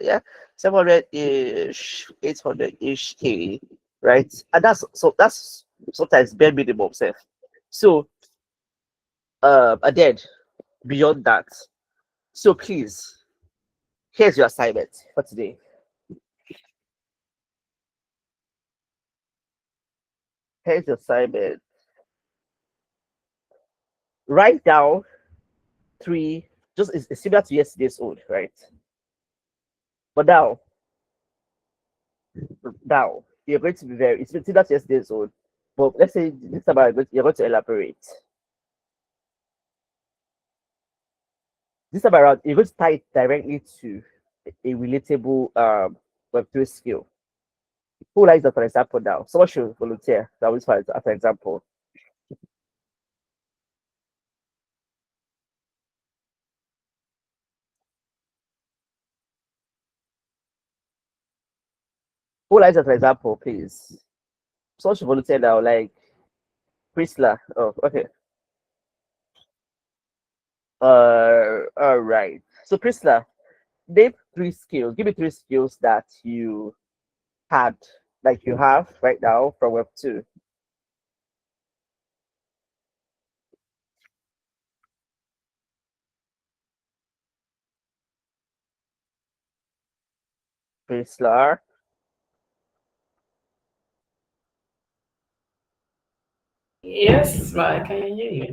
Yeah, 700 ish, 800 ish K, right? And that's sometimes bare minimum, self. So and then beyond that, so please, here's your assignment for today. Here's your assignment. Write down three, just it's similar to yesterday's own, right? But now you're going to be very, it's similar to yesterday's own. But let's say this time you're going to elaborate. This time around, you're going to tie it directly to a relatable Web3 skill. Who likes that, for example, now? Someone should volunteer. That was fine, as an example. Who likes that, for example, please? Someone should volunteer now, like Priscilla. Oh, okay. All right. So, Priscilla, name 3 skills. Give me 3 skills that you had, like you have right now from Web2. Priscilla, Yes, but I can hear you.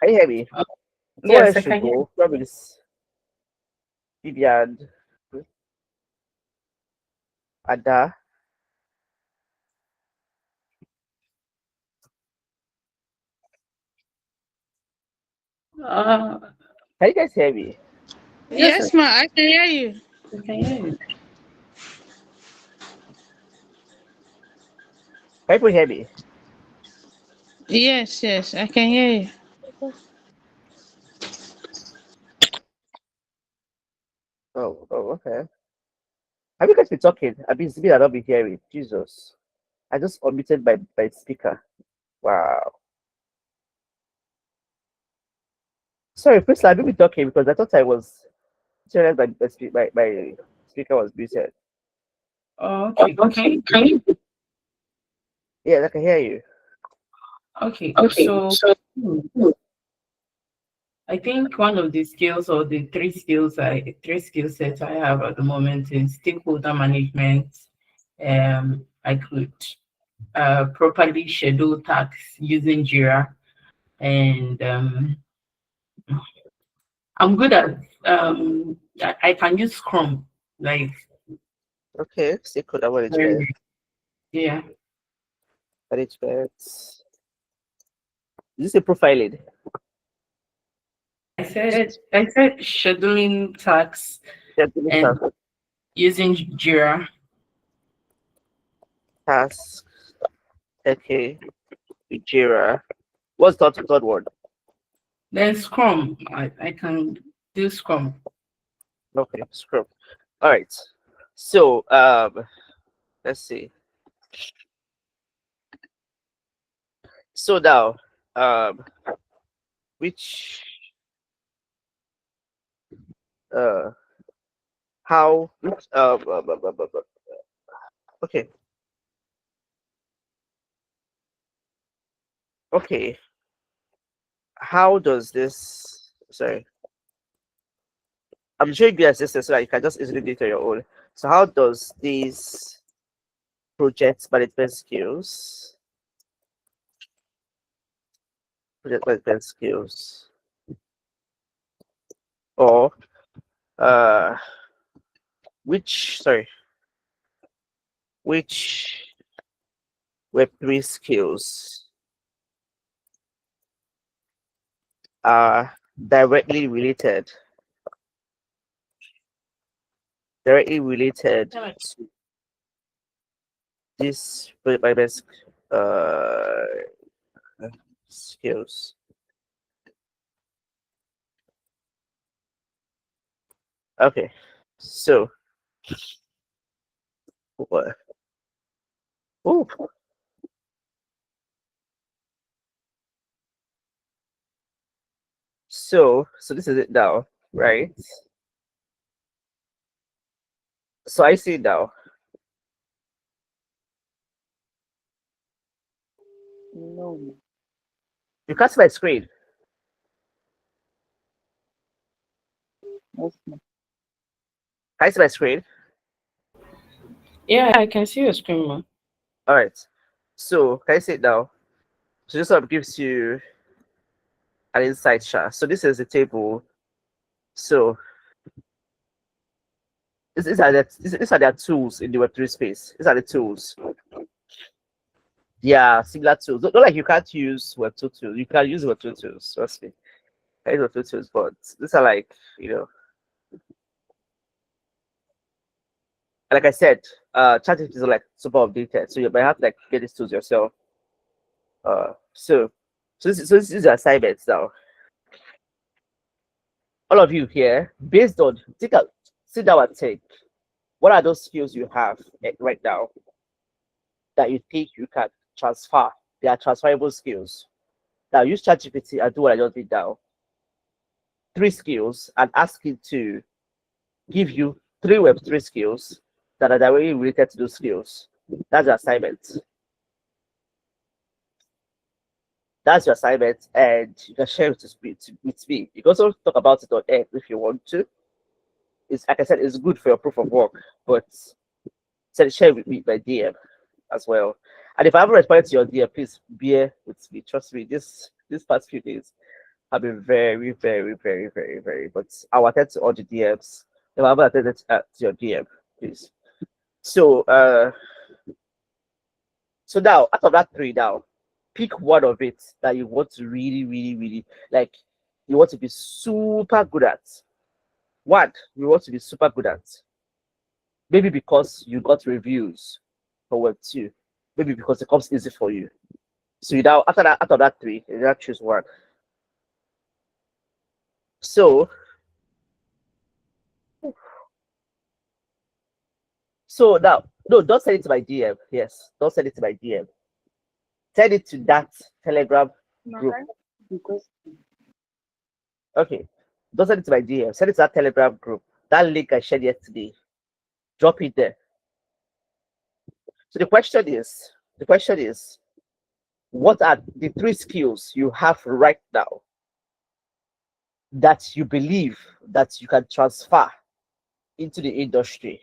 can you hear me? Someone Yes, else I should can hear you. go. Probably this Vivian, Ada. Uh, Can you guys hear me? yes, Yes, ma, I can hear you. I can hear you. Can people hear me? Yes, yes, I can hear you. Okay. Have you guys been talking? I've been speaking, I've not been hearing. Jesus. I just unmuted my speaker. Wow. Sorry, Priscilla, I've been talking because I thought I was realized my speaker was muted. Oh, okay. Okay. Can you? Yeah, I can hear you. Okay. Okay. So So hmm, I think one of the skills or the three skill sets I have at the moment is stakeholder management. I could properly schedule tasks using Jira, and I'm good at I can use Scrum. Like Okay, stakeholder very management. good. Yeah. Management. Is this a profiling? I said scheduling tasks Yeah, give me and some using Jira. task. Okay, Jira. What's the third one? Then Scrum. I can do Scrum. Okay, Scrum. All right. So let's see. So now, um, which uh, how which okay, okay. How does this? Sorry, I'm showing you a system so that you can just easily do it on your own. So how does these project management skills, project management skills, or uh, which Web3 skills are directly related, directly related to this project management uh, skills? Okay, so what? Oh, so this is it now, right? So I see it now. No. You can't see my screen. Yes, ma'am. Can I see my screen? Yeah, I can see your screen, man. All right. So can I see it now? So this sort of gives you an insight shot. So this is the table. So these are their tools in the Web3 space. These are the tools. Yeah, similar tools. Not like you can't use Web2 tools. You can use Web2 tools. Trust me. You can use Web2 tools, but these are like, like I said, ChatGPT is like super updated. So you might have to like get these tools yourself. So this is your assignments now. All of you here, based on sit down and think. What are those skills you have right now that you think you can transfer? They are transferable skills. Now use ChatGPT and do what I just did now. Three skills and ask it to give you three Web3 skills that are directly related to those skills. That's your assignment. That's your assignment, and you can share it with me. You can also talk about it on air if you want to. It's like I said, it's good for your proof of work, but share it with me by DM as well. And if I haven't responded to your DM, please bear with me. Trust me, this past few days have been very, very, very, very, very. But I'll attend to all the DMs. If I haven't attended to your DM, please. So so now out of that three now, pick one of it that you want to really, really, really like. You want to be super good at. One, you want to be super good at. Maybe because you got reviews for Web2. Maybe because it comes easy for you. So you now after that out of that three, you now choose one. So now no, don't send it to my DM. Yes, don't send it to my DM. Send it to that Telegram group. Because Okay. Don't send it to my DM. Send it to that Telegram group. That link I shared yesterday. Drop it there. So the question is, what are the three skills you have right now that you believe that you can transfer into the industry,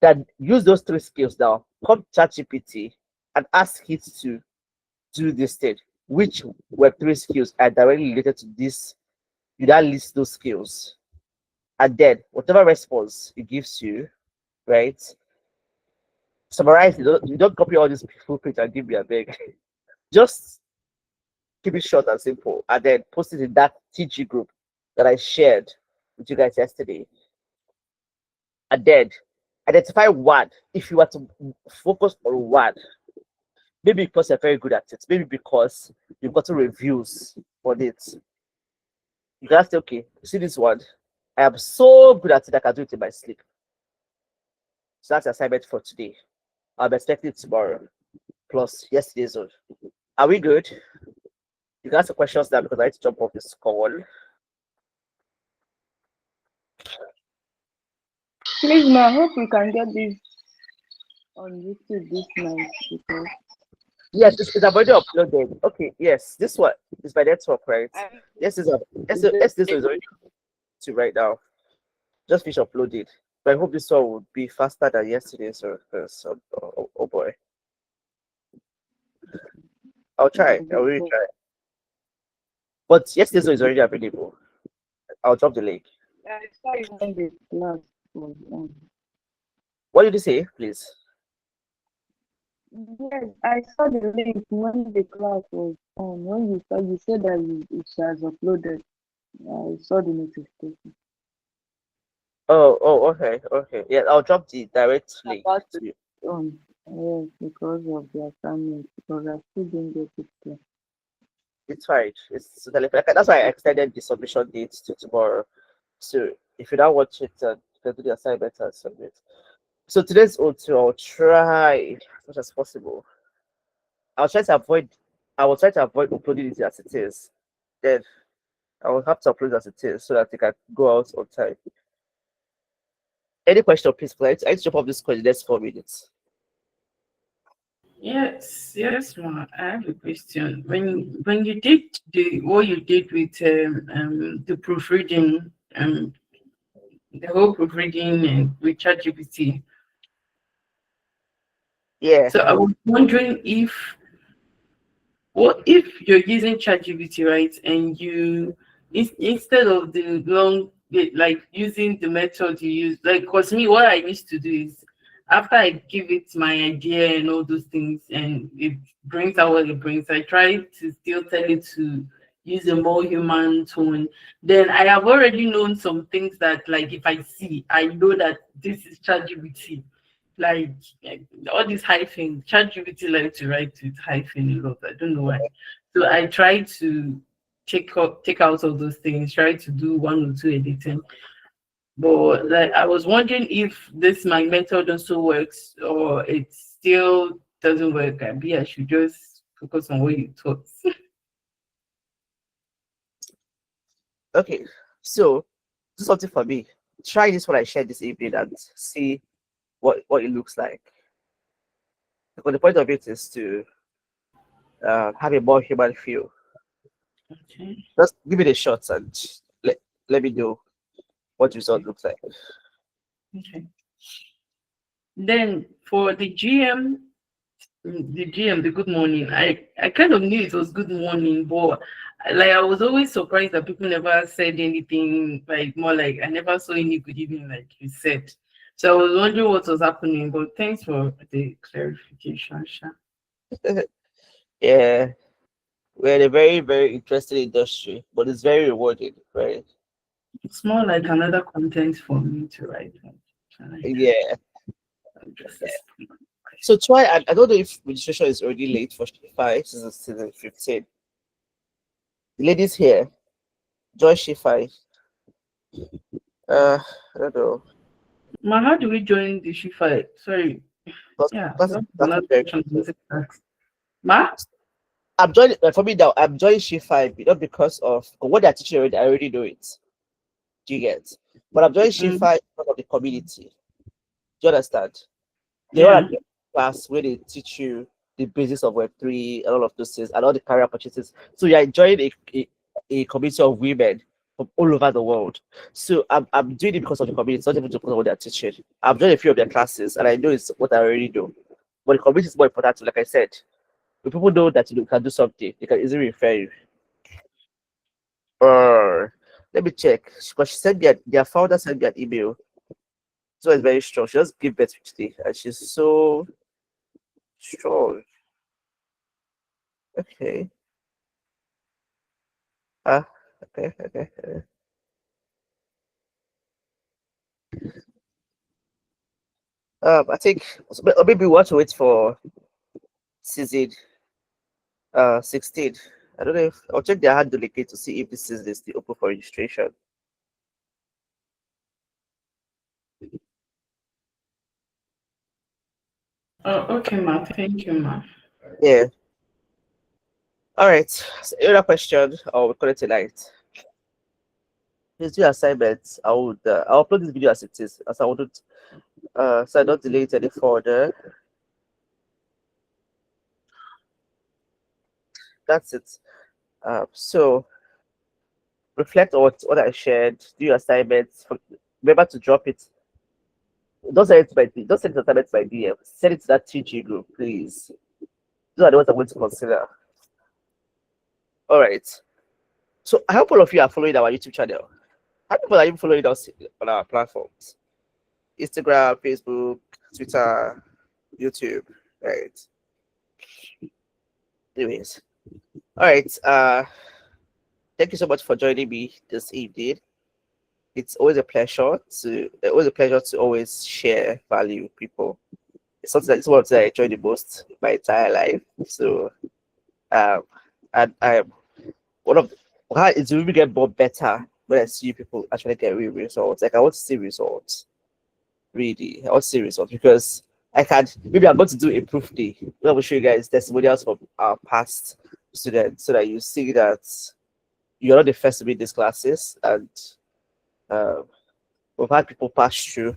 then use those three skills now. Come ChatGPT and ask it to do this thing. Which Web3 skills are directly related to this? You then list those skills. And then whatever response it gives you, right? Summarize it. You don't copy all this full page and give me a big. Just keep it short and simple. And then post it in that TG group that I shared with you guys yesterday. And then identify one. If you were to focus on one, maybe because you're very good at it, maybe because you've gotten reviews on it. You can say, okay, see this one. I am so good at it, I can do it in my sleep. So that's the assignment for today. I'm expecting it tomorrow, plus yesterday's one. Are we good? You can ask the questions now because I need to jump off this call. Please, ma, I hope we can get this on YouTube this night because Yes, it's already uploaded. Okay, yes, this one is my network, right? Yes, this one is already to right now. Just finished uploaded. But I hope this one would be faster than yesterday's. Oh boy. I'll try. I'll really try. But yesterday's one is already available. I'll drop the link. I saw it when the class was on. What did you say, please? Yes, I saw the link when the class was on. When you said that it has uploaded. I saw the notification. Okay. Yeah, I'll drop the direct link About to you. Yes, because of the assignment, because I still didn't get it clear. It's fine. It's totally fine. That's why I extended the submission date to tomorrow. So if you don't watch it, you can do the assignment and submit. So today's O2, I'll try as much as possible. I'll try to avoid. I will try to avoid uploading it as it is. Then I will have to upload it as it is so that it can go out on time. Any question, please? Please, I jump off this call in the next 4 minutes. Yes, ma. I have a question. When you did what you did with the proofreading, the whole proofreading and with ChatGPT. Yeah. So I was wondering if what if you're using ChatGPT, right, and you instead of the long like using the method you use, like, because me, what I used to do is after I give it my idea and all those things, and it brings out what it brings, I try to still tell it to use a more human tone. Then I have already known some things that, like, if I see, I know that this is ChatGPT. Like all these hyphen, ChatGPT like to write with hyphen a lot. I don't know why. So I try to take out all those things, try to do one or two editing. But like I was wondering if this my method also works or it still doesn't work. Maybe I should just focus on what you taught. Okay. So do something for me. Try this what I shared this evening and see what it looks like. Because the point of it is to have a more human feel. Okay. Just give it a shot and let me know what the result looks like. Okay. Then for the GM, the good morning. I kind of knew it was good morning, but like I was always surprised that people never said anything, like more like I never saw any good evening like you said. So I was wondering what was happening, but thanks for the clarification, Sha. Yeah, we're in a very, very interesting industry, but it's very rewarding, right? It's more like another content for me to write. Yeah. Just So try, I don't know if registration is already late for Shifai since it's season 15. The ladies here, join Shifai. I don't know. Ma, how do we join the Shifa? Sorry. That's, Yeah. that's Another very question. good. Ma? I'm joining for me now. I'm joining Shifai not because of what they're teaching already. I already know it. Do you get? But I'm joining Shifai because of the community. Do you understand? They are Yeah. at the class where they teach you the basis of Web3 and all of those things and all the career opportunities. So you're enjoying a community of women from all over the world. So I'm doing it because of the community, it's not even because of what they're teaching. I've done a few of their classes and I know it's what I already do. But the community is more important. Like I said, if people know that you can do something, they can easily refer you. Or let me check. Because she sent me their founder sent me an email. So it's very strong. She just gave birth today and she's so strong. Okay. Ah, okay. I think maybe we want to wait for season 16. I don't know if I'll check their handle again to see if this season is still open for registration. Oh, okay, ma. Thank you, ma. Yeah. All right. So any other question? Or we call it tonight. Please do your assignments. I'll upload this video as it is, as I wouldn't so I don't delete any further. That's it. So reflect on what I shared. Do your assignments. Remember to drop it. Don't send it to my don't send the assignment to my DM. Send it to that TG group, please. Those are the ones I'm going to consider. All right. So I hope all of you are following our YouTube channel. How many people are you following us on our platforms? Instagram, Facebook, Twitter, YouTube. Right. Anyways. All right. Thank you so much for joining me this evening. It's always a pleasure to always share value with people. It's something that it's what I enjoy the most in my entire life. So um and I'm one of how it's really get more better when I see people actually get real results. Like I want to see results. Really. I want to see results because I can maybe I'm going to do a proof day. I will show you guys testimonials from our past students so that you see that you're not the first to be in these classes and um we've had people pass through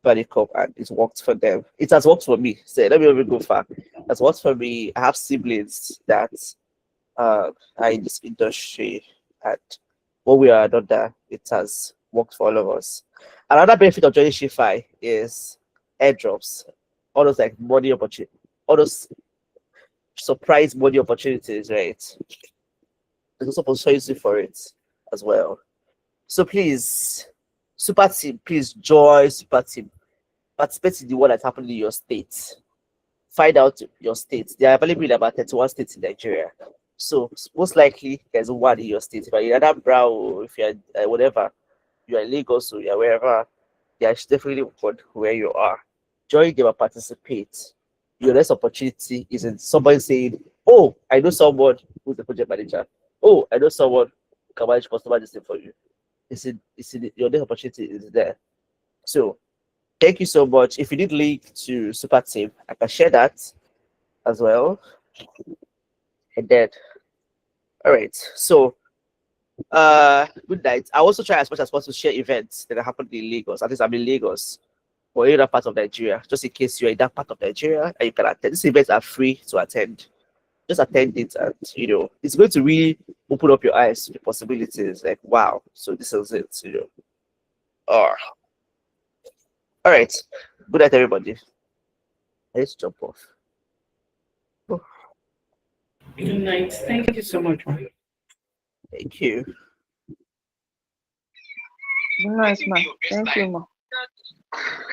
Valicom and it's worked for them. It has worked for me. So let me even go far. It has worked for me. I have siblings that are in this industry and one way or another, it has worked for all of us. Another benefit of joining Shify is airdrops, all those like money opportunity, all those surprise money opportunities, right? There's also opportunity for it as well. So please, super team, please join super team. Participate in the one that's happening in your state. Find out your state. They are available in about 31 states in Nigeria. So most likely there's one in your state. If you're in Anambra or if you're whatever, you're in Lagos or you're wherever, there's definitely one where you are. Join them and participate. Your next opportunity is in somebody saying, "Oh, I know someone who's the project manager. Oh, I know someone who can manage customer this thing for you." Your next opportunity is there. So thank you so much. If you need link to Super Team, I can share that as well. And then, all right. So, good night. I also try as much as possible to share events that happen in Lagos. At least I'm in Lagos or any other part of Nigeria, just in case you're in that part of Nigeria and you can attend. These events are free to attend. Just attend it, and it's going to really open up your eyes to the possibilities. Like, wow, so this is it. Oh, all right. Good night, everybody. Let's jump off. Oh, Good night. Thank you so much, ma. thank you. Nice, man. Thank you, ma.